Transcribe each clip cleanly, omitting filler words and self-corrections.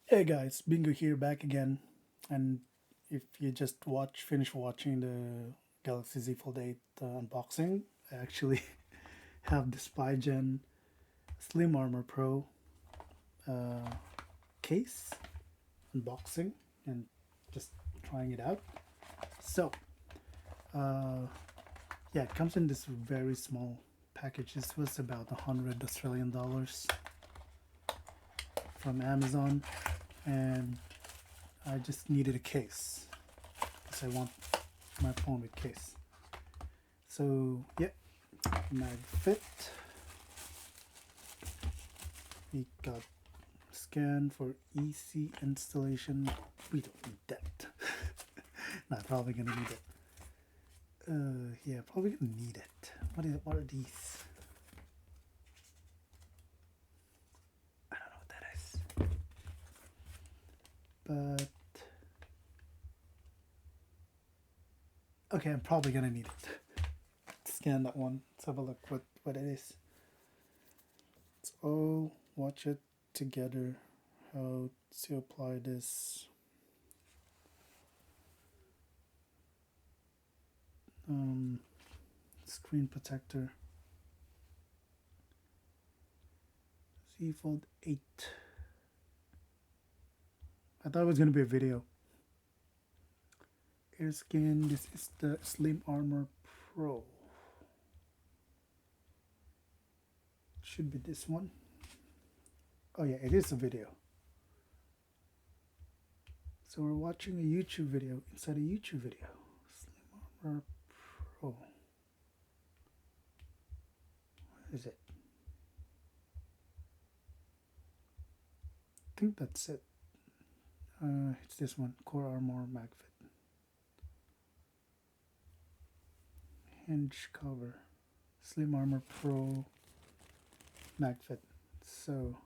Hey guys, Bingo here back again. And if you just finished watching the Galaxy Z Fold 8 unboxing, I actually have the Spigen Slim Armor Pro uh, case unboxing and just trying it out. So, uh, yeah, it comes in this very small package. This was about 100 Australian dollars from Amazon, and I just needed a case because I want my phone with case. So yeah, mag fit. We got scan for EC installation. We don't need that. Not probably gonna need it. Yeah, probably gonna need it. What are these? I don't know what that is. But okay, I'm probably gonna need it. Scan that one. Let's have a look what it is. Let's all watch it together. How to apply this screen protector. Z Fold 8. I thought it was going to be a video. Air skin. This is the Slim Armor Pro. Should be this one. Oh yeah, it is a video. So we're watching a YouTube video inside a YouTube video. Slim Armor Pro. What is it? I think that's it. It's this one. Core Armor MagFit. Hinge cover. Slim Armor Pro MagFit. So,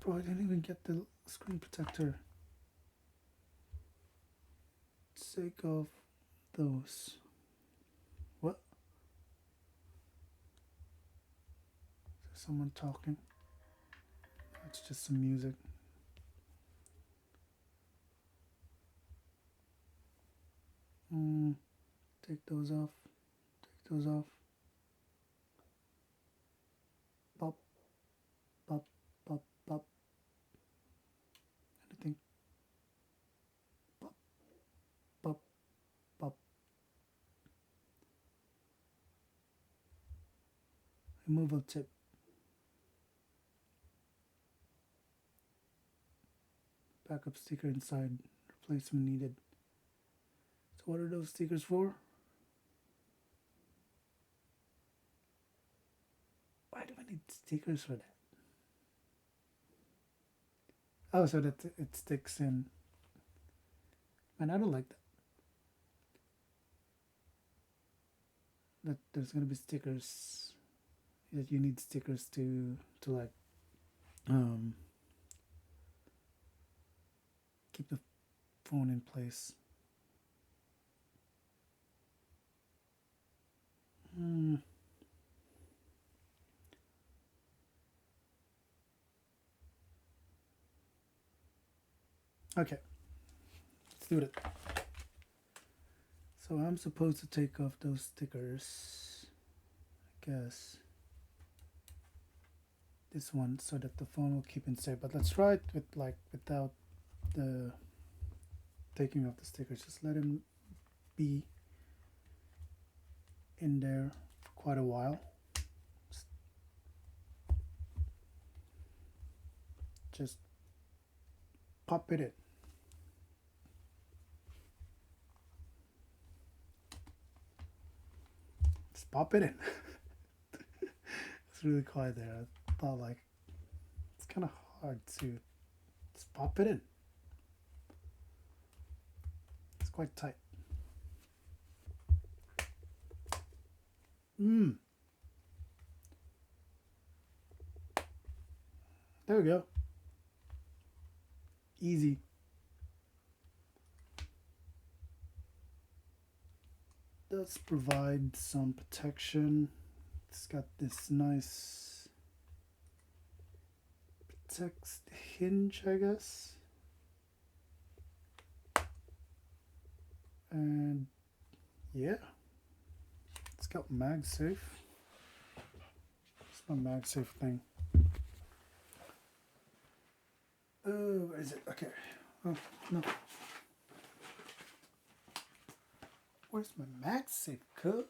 bro, I didn't even get the screen protector. Sake of those. What? Is there someone talking? It's just some music. Take those off. Take those off. Pop, pop, pop, pop. Anything? Pop, pop, pop. Removal tip. Backup sticker inside. Replacement needed. So what are those stickers for? Why do I need stickers for that? Oh, so that it sticks in. Man, I don't like that. That there's gonna be stickers. That you need stickers to like keep the phone in place. Okay, let's do it. So I'm supposed to take off those stickers, I guess. This one, so that the phone will keep inside. But let's try it with without the taking off the stickers. Just let him be in there for quite a while. Just pop it in. Just pop it in. It's really quiet there. I thought like it's kind of hard to just pop it in. It's quite tight. There we go. Easy. Does provide some protection. It's got this nice text hinge, I guess. And yeah, it's got MagSafe. It's my MagSafe thing. Oh, where is it? Okay. Oh, no. Where's my MagSafe cup?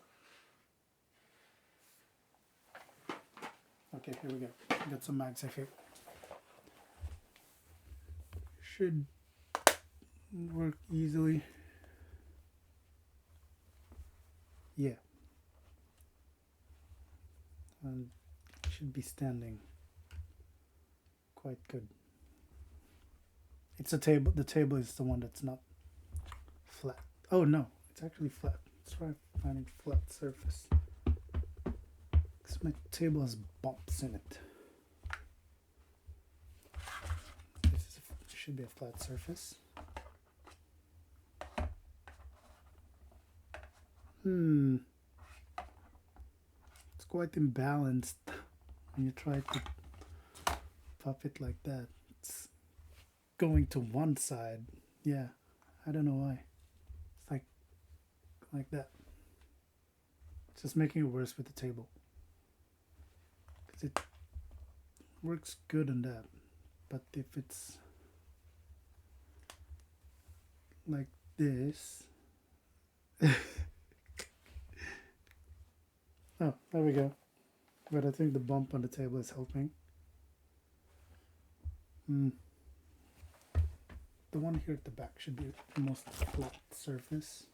Okay, here we go. Got some MagSafe here. Should work easily. Yeah. And should be standing quite good. It's a table. The table is the one that's not flat. Oh no, it's actually flat. Let's try finding flat surface. Because my table has bumps in it. Should be a flat surface. It's quite imbalanced when you try to pop it like that. It's going to one side. Yeah, I don't know why. It's like that. It's just making it worse with the table. Because it works good on that. But if it's like this. Oh, there we go. But I think the bump on the table is helping. The one here at the back should be the most flat surface.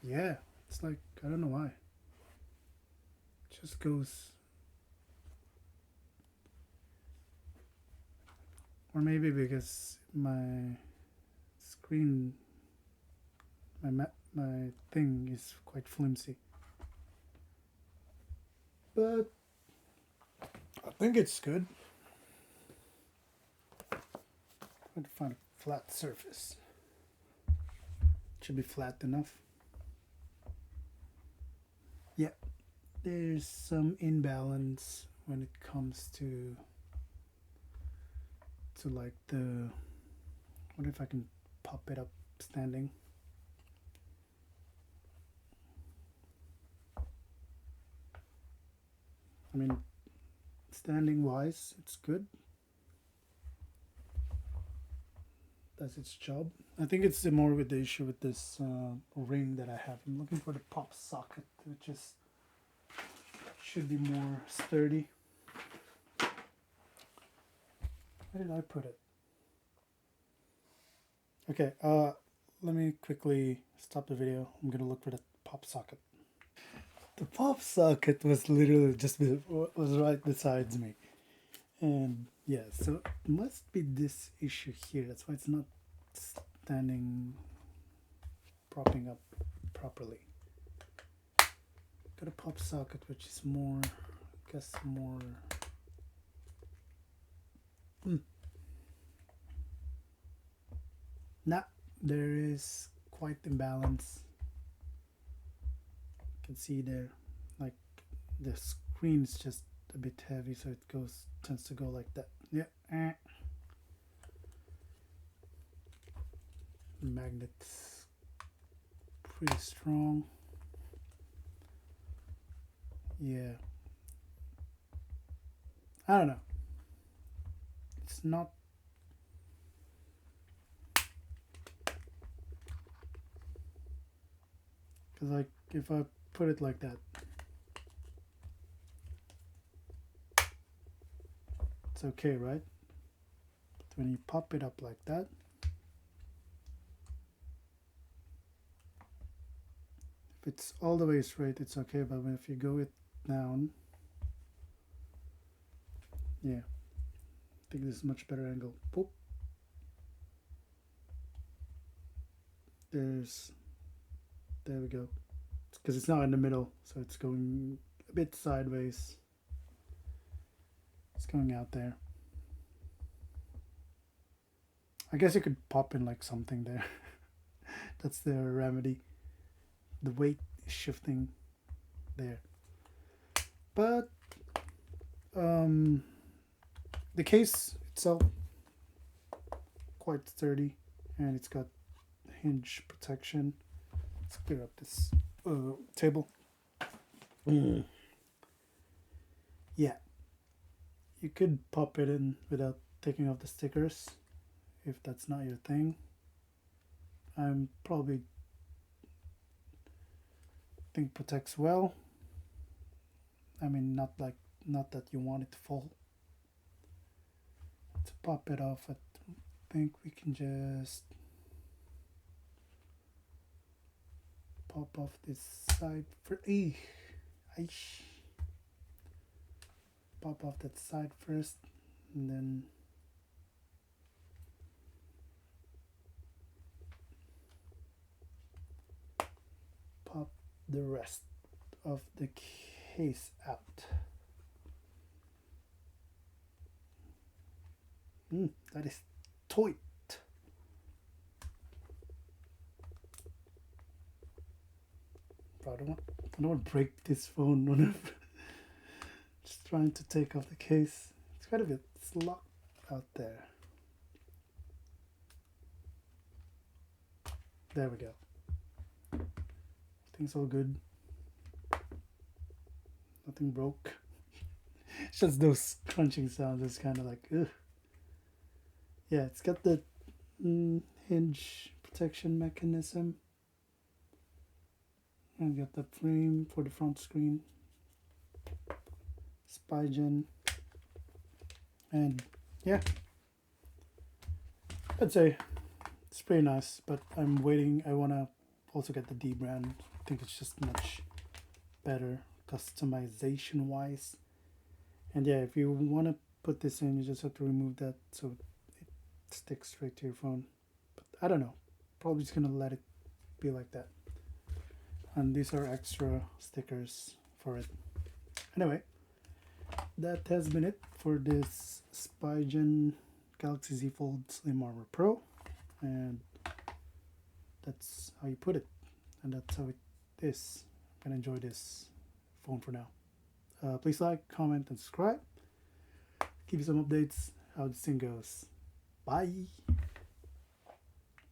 Yeah, it's like, I don't know why. It just goes. Or maybe because my screen, my thing is quite flimsy. But I think it's good. Trying to find a flat surface. Should be flat enough. Yeah, there's some imbalance when it comes to like the. What if I can pop it up standing? I mean, standing wise, it's good. Does its job. I think it's more with the issue with this ring that I have. I'm looking for the pop socket, which is should be more sturdy. Where did I put it? Okay, let me quickly stop the video. I'm gonna look for the pop socket. The pop socket was literally was right beside me. And yeah, so it must be this issue here. That's why it's not propping up properly. Got a pop socket which is more, I guess more. Nah, there is quite imbalance. You can see there, like the screen is just a bit heavy, so it tends to go like that. Yeah. Magnet's pretty strong. Yeah. I don't know. It's not. Because like if I put it like that, it's okay, right? But when you pop it up like that, if it's all the way straight, it's okay. But if you go it down, yeah, I think this is much better angle. Boop. There we go. Because it's not in the middle, so it's going a bit sideways. It's going out there. I guess you could pop in like something there. That's the remedy. The weight is shifting there. But the case itself quite sturdy, and it's got hinge protection. Let's clear up this table. Yeah, you could pop it in without taking off the stickers if that's not your thing. I'm probably think protects well. I mean, not that you want it to fall. To pop it off, I think we can just pop off this side for pop off that side first, and then pop the rest of the case out. That is tight. Bro, I don't want to break this phone when I'm just trying to take off the case. It's quite a bit locked out there. There we go. Everything's all good. Nothing broke. It's just those crunching sounds. It's kind of like, ugh. Yeah, it's got the hinge protection mechanism. And got the frame for the front screen. Spigen. And yeah, I'd say it's pretty nice, but I'm waiting. I want to also get the D brand. I think it's just much better customization wise. And yeah, if you want to put this in, you just have to remove that so it sticks straight to your phone. But I don't know, probably just gonna let it be like that. And these are extra stickers for it. Anyway, that has been it for this Spigen Galaxy Z Fold Slim Armor Pro, and that's how you put it, and that's how it is. I'm gonna enjoy this phone for now. Please like, comment, and subscribe. Give you some updates how this thing goes. Bye.